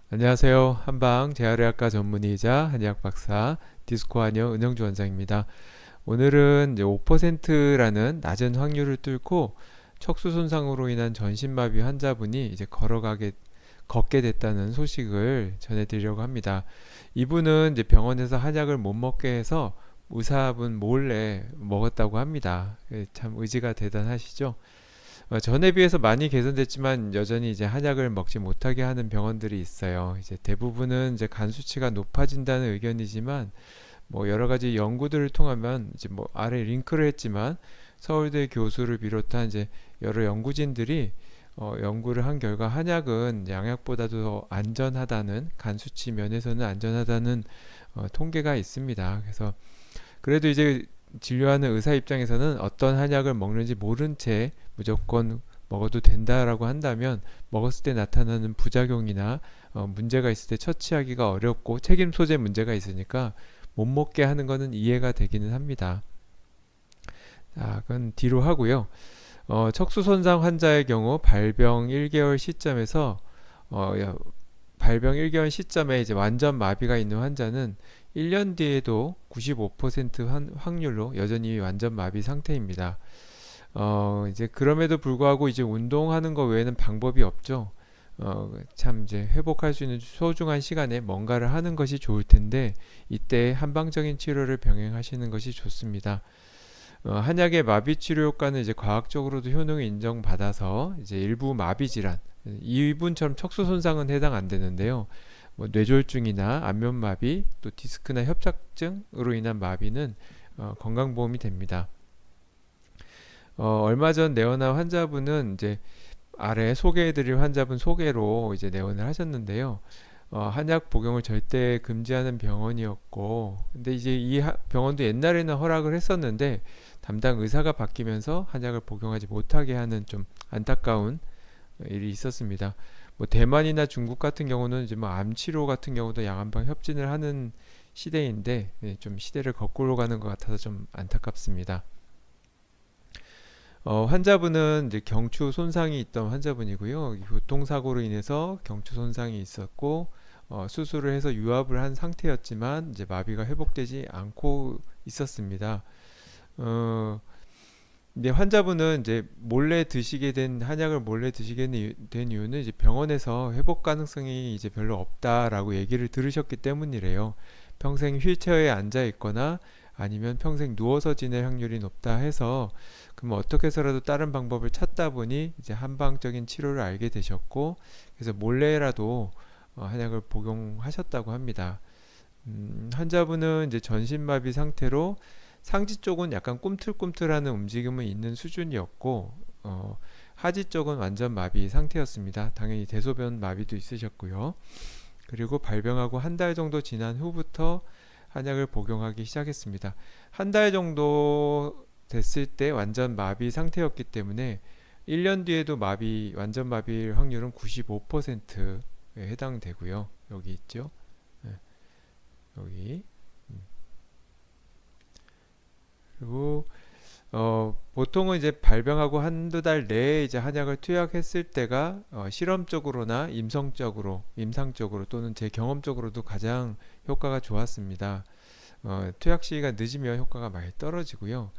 안녕하세요. 한방 재활의학과 전문의이자 한의학 박사 디스코 한의원 은영주 원장입니다. 오늘은 이제 5%라는 낮은 확률을 뚫고 척수 손상으로 인한 전신마비 환자분이 이제 걷게 됐다는 소식을 전해드리려고 합니다. 이분은 이제 병원에서 한약을 못 먹게 해서 의사분 몰래 먹었다고 합니다. 참 의지가 대단하시죠? 전에 비해서 많이 개선됐지만 여전히 이제 한약을 먹지 못하게 하는 병원들이 있어요. 이제 대부분은 이제 간 수치가 높아진다는 의견이지만 뭐 여러 가지 연구들을 통하면 이제 뭐 아래 링크를 했지만 서울대 교수를 비롯한 이제 여러 연구진들이 연구를 한 결과 한약은 양약보다도 더 안전하다는 간 수치 면에서는 안전하다는 통계가 있습니다. 그래서 그래도 이제 진료하는 의사 입장에서는 어떤 한약을 먹는지 모른 채 무조건 먹어도 된다라고 한다면 먹었을 때 나타나는 부작용이나 문제가 있을 때 처치하기가 어렵고 책임 소재 문제가 있으니까 못 먹게 하는 거는 이해가 되기는 합니다. 자, 그건 뒤로 하고요. 척수 손상 환자의 경우 발병 1개월 시점에서 어, 발병 1개월 시점에 이제 완전 마비가 있는 환자는 1년 뒤에도 95% 확률로 여전히 완전 마비 상태입니다. 이제 그럼에도 불구하고 이제 운동하는 거 외에는 방법이 없죠. 참 이제 회복할 수 있는 소중한 시간에 뭔가를 하는 것이 좋을 텐데 이때 한방적인 치료를 병행하시는 것이 좋습니다. 한약의 마비 치료 효과는 이제 과학적으로도 효능을 인정받아서 이제 일부 마비 질환, 이분처럼 척수 손상은 해당 안 되는데요. 뭐 뇌졸중이나 안면마비, 또 디스크나 협착증으로 인한 마비는 건강보험이 됩니다. 얼마 전 내원한 환자분은 이제 아래 소개해드릴 환자분 소개로 이제 내원을 하셨는데요. 한약 복용을 절대 금지하는 병원이었고, 근데 이제 병원도 옛날에는 허락을 했었는데 담당 의사가 바뀌면서 한약을 복용하지 못하게 하는 좀 안타까운 일이 있었습니다. 뭐 대만이나 중국 같은 경우는 이제 뭐 암 치료 같은 경우도 양한방 협진을 하는 시대인데 좀 시대를 거꾸로 가는 것 같아서 좀 안타깝습니다. 환자분은 이제 경추 손상이 있던 환자분이고요. 교통사고로 인해서 경추 손상이 있었고 수술을 해서 유압을 한 상태였지만 이제 마비가 회복되지 않고 있었습니다. 어, 근데 환자분은 이제 몰래 드시게 된 한약을 몰래 드시게 된 이유는 이제 병원에서 회복 가능성이 이제 별로 없다라고 얘기를 들으셨기 때문이래요. 평생 휠체어에 앉아 있거나 아니면 평생 누워서 지낼 확률이 높다 해서 그럼 어떻게 해서라도 다른 방법을 찾다 보니 이제 한방적인 치료를 알게 되셨고 그래서 몰래라도 한약을 복용하셨다고 합니다. 환자분은 이제 전신마비 상태로 상지 쪽은 약간 꿈틀꿈틀하는 움직임은 있는 수준이었고 하지 쪽은 완전 마비 상태였습니다. 당연히 대소변 마비도 있으셨고요. 그리고 발병하고 한 달 정도 지난 후부터 한약을 복용하기 시작했습니다. 한 달 정도 됐을 때 완전 마비 상태였기 때문에 1년 뒤에도 완전 마비일 확률은 95%에 해당되고요. 여기 있죠. 네, 여기. 그리고 보통은 이제 발병하고 한두 달 내에 이제 한약을 투약했을 때가 실험적으로나 임상적으로 또는 제 경험적으로도 가장 효과가 좋았습니다. 투약 시기가 늦으면 효과가 많이 떨어지고요.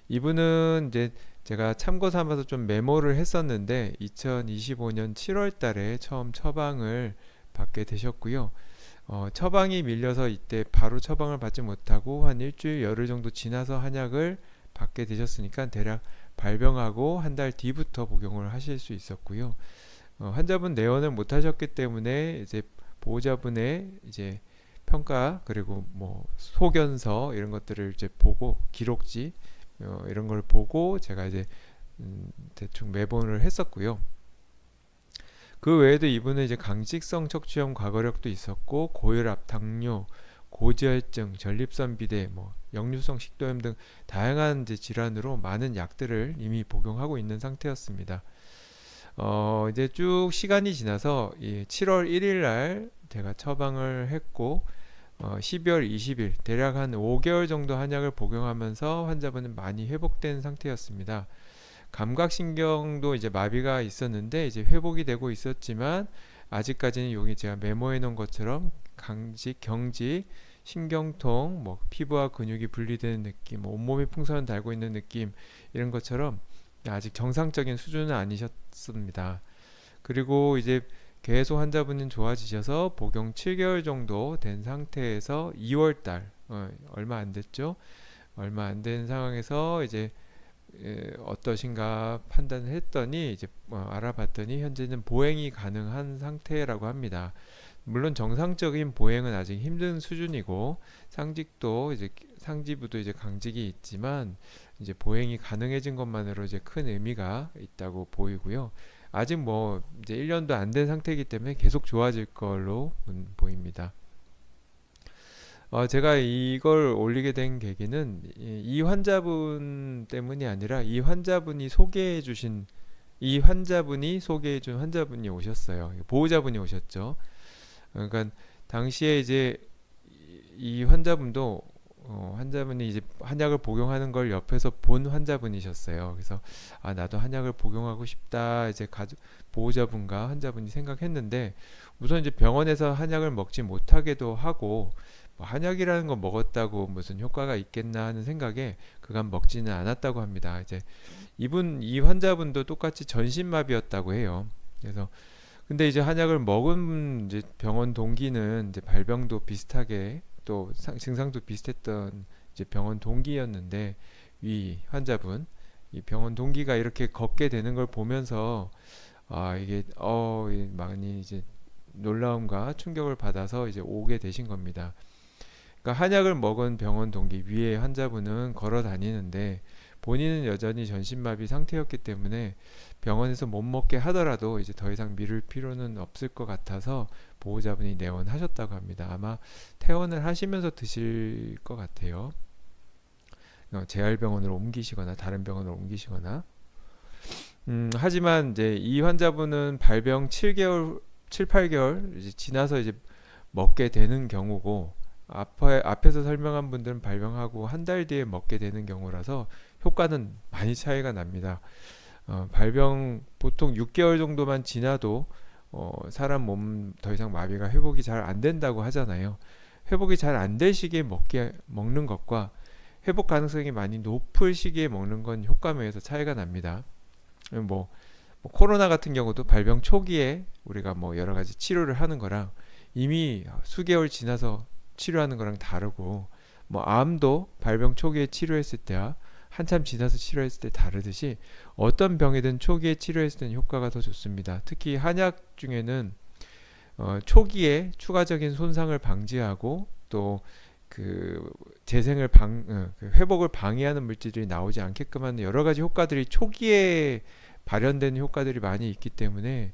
이분은 이제 제가 참고 삼아서 좀 메모를 했었는데 2025년 7월 달에 처음 처방을 받게 되셨고요. 처방이 밀려서 이때 바로 처방을 받지 못하고 한 일주일 열흘 정도 지나서 한약을 받게 되셨으니까 대략 발병하고 한 달 뒤부터 복용을 하실 수 있었고요. 환자분 내원을 못 하셨기 때문에 이제 보호자분의 이제 평가 그리고 뭐 소견서 이런 것들을 이제 보고 기록지 이런 걸 보고 제가 이제 대충 매본을 했었고요. 그 외에도 이분은 이제 강직성 척추염 과거력도 있었고 고혈압, 당뇨, 고지혈증, 전립선 비대, 뭐 역류성 식도염 등 다양한 이제 질환으로 많은 약들을 이미 복용하고 있는 상태였습니다. 이제 쭉 시간이 지나서 7월 1일 날 제가 처방을 했고 12월 20일 대략 한 5개월 정도 한약을 복용하면서 환자분은 많이 회복된 상태였습니다. 감각신경도 이제 마비가 있었는데 이제 회복이 되고 있었지만 아직까지는 여기 제가 메모해 놓은 것처럼 강직, 경직, 신경통, 뭐 피부와 근육이 분리되는 느낌, 뭐 온몸에 풍선을 달고 있는 느낌 이런 것처럼 아직 정상적인 수준은 아니셨습니다. 그리고 이제 계속 환자분은 좋아지셔서 복용 7개월 정도 된 상태에서 2월 달 얼마 안 됐죠? 얼마 안 된 상황에서 이제 어떠신가 판단을 했더니 이제 알아봤더니 현재는 보행이 가능한 상태라고 합니다. 물론 정상적인 보행은 아직 힘든 수준이고 상직도 이제 상지부도 이제 강직이 있지만 이제 보행이 가능해진 것만으로 이제 큰 의미가 있다고 보이고요. 아직 뭐 이제 1년도 안 된 상태이기 때문에 계속 좋아질 걸로 보입니다. 제가 이걸 올리게 된 계기는 이 환자분 때문이 아니라 이 환자분이 소개해 준 환자분이 오셨어요. 보호자분이 오셨죠. 그러니까 당시에 이제 이 환자분도 환자분이 이제 한약을 복용하는 걸 옆에서 본 환자분이셨어요. 그래서 나도 한약을 복용하고 싶다 이제 보호자분과 환자분이 생각했는데 우선 이제 병원에서 한약을 먹지 못하게도 하고 뭐 한약이라는 거 먹었다고 무슨 효과가 있겠나 하는 생각에 그간 먹지는 않았다고 합니다. 이제 이 환자분도 똑같이 전신마비였다고 해요. 그래서 근데 이제 한약을 먹은 이제 병원 동기는 이제 발병도 비슷하게 또 증상도 비슷했던 이제 병원 동기였는데 이 환자분 이 병원 동기가 이렇게 걷게 되는 걸 보면서 이게 많이 이제 놀라움과 충격을 받아서 이제 오게 되신 겁니다. 그러니까 한약을 먹은 병원 동기 위에 환자분은 걸어 다니는데 본인은 여전히 전신마비 상태였기 때문에 병원에서 못 먹게 하더라도 이제 더 이상 미룰 필요는 없을 것 같아서 보호자분이 내원하셨다고 합니다. 아마 퇴원을 하시면서 드실 것 같아요. 재활병원으로 옮기시거나 다른 병원으로 옮기시거나. 하지만 이제 이 환자분은 발병 7, 8개월 이제 지나서 이제 먹게 되는 경우고 앞에서 설명한 분들은 발병하고 한 달 뒤에 먹게 되는 경우라서 효과는 많이 차이가 납니다. 발병 보통 6개월 정도만 지나도 사람 몸 더 이상 마비가 회복이 잘 안 된다고 하잖아요. 회복이 잘 안 될 시기에 먹는 것과 회복 가능성이 많이 높을 시기에 먹는 건 효과면에서 차이가 납니다. 뭐 코로나 같은 경우도 발병 초기에 우리가 뭐 여러 가지 치료를 하는 거랑 이미 수개월 지나서 치료하는 거랑 다르고 뭐 암도 발병 초기에 치료했을 때와 한참 지나서 치료했을 때 다르듯이 어떤 병이든 초기에 치료했을 때는 효과가 더 좋습니다. 특히 한약 중에는 초기에 추가적인 손상을 방지하고 또 그 그 회복을 방해하는 물질들이 나오지 않게끔 하는 여러 가지 효과들이 초기에 발현되는 효과들이 많이 있기 때문에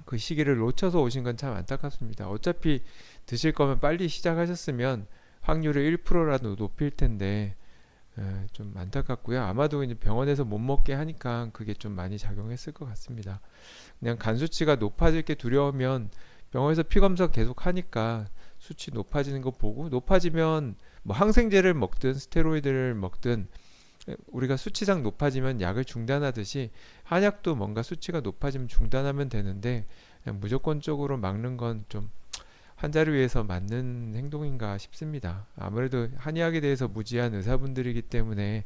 그 시기를 놓쳐서 오신 건 참 안타깝습니다. 어차피 드실 거면 빨리 시작하셨으면 확률을 1%라도 높일 텐데 좀 안타깝고요. 아마도 이제 병원에서 못 먹게 하니까 그게 좀 많이 작용했을 것 같습니다. 그냥 간 수치가 높아질 게 두려우면 병원에서 피 검사 계속 하니까 수치 높아지는 거 보고 높아지면 뭐 항생제를 먹든 스테로이드를 먹든 우리가 수치상 높아지면 약을 중단하듯이 한약도 뭔가 수치가 높아지면 중단하면 되는데 그냥 무조건적으로 막는 건 좀 환자를 위해서 맞는 행동인가 싶습니다. 아무래도 한의학에 대해서 무지한 의사분들이기 때문에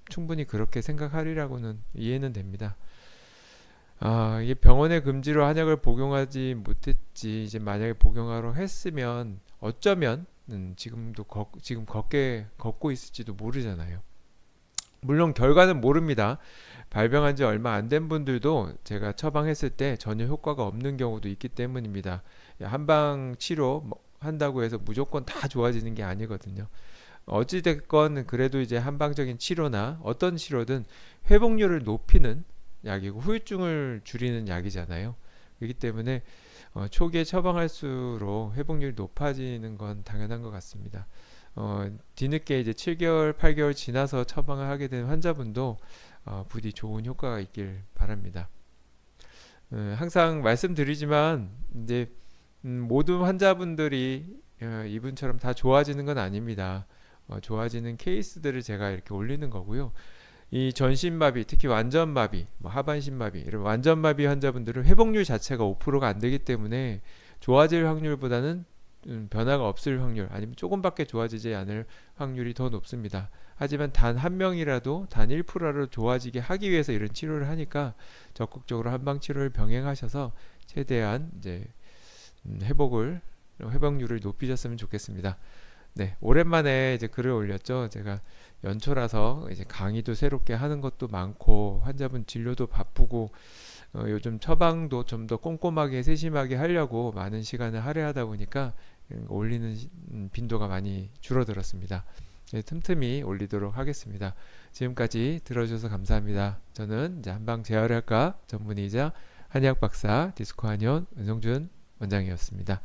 충분히 그렇게 생각하리라고는 이해는 됩니다. 이게 병원의 금지로 한약을 복용하지 못했지 이제 만약에 복용하러 했으면 어쩌면 지금 걷고 있을지도 모르잖아요. 물론 결과는 모릅니다. 발병한 지 얼마 안 된 분들도 제가 처방했을 때 전혀 효과가 없는 경우도 있기 때문입니다. 한방 치료 한다고 해서 무조건 다 좋아지는 게 아니거든요. 어찌됐건 그래도 이제 한방적인 치료나 어떤 치료든 회복률을 높이는 약이고 후유증을 줄이는 약이잖아요. 그렇기 때문에 초기에 처방할수록 회복률이 높아지는 건 당연한 것 같습니다. 뒤늦게 이제 7개월, 8개월 지나서 처방을 하게 된 환자분도 부디 좋은 효과가 있길 바랍니다. 항상 말씀드리지만 이제 모든 환자분들이 이분처럼 다 좋아지는 건 아닙니다. 좋아지는 케이스들을 제가 이렇게 올리는 거고요. 이 전신마비, 특히 완전마비, 뭐 하반신마비, 이런 완전마비 환자분들은 회복률 자체가 5%가 안 되기 때문에 좋아질 확률보다는 변화가 없을 확률, 아니면 조금밖에 좋아지지 않을 확률이 더 높습니다. 하지만 단 한 명이라도, 단 1%라도 좋아지게 하기 위해서 이런 치료를 하니까 적극적으로 한방 치료를 병행하셔서 최대한 이제 회복률을 높이셨으면 좋겠습니다. 네, 오랜만에 이제 글을 올렸죠. 제가 연초라서 이제 강의도 새롭게 하는 것도 많고 환자분 진료도 바쁘고 요즘 처방도 좀 더 꼼꼼하게 세심하게 하려고 많은 시간을 할애하다 보니까 올리는 빈도가 많이 줄어들었습니다. 네, 틈틈이 올리도록 하겠습니다. 지금까지 들어주셔서 감사합니다. 저는 이제 한방 재활의학과 전문의이자 한의학 박사 디스코 한의원 은성준 원장이었습니다.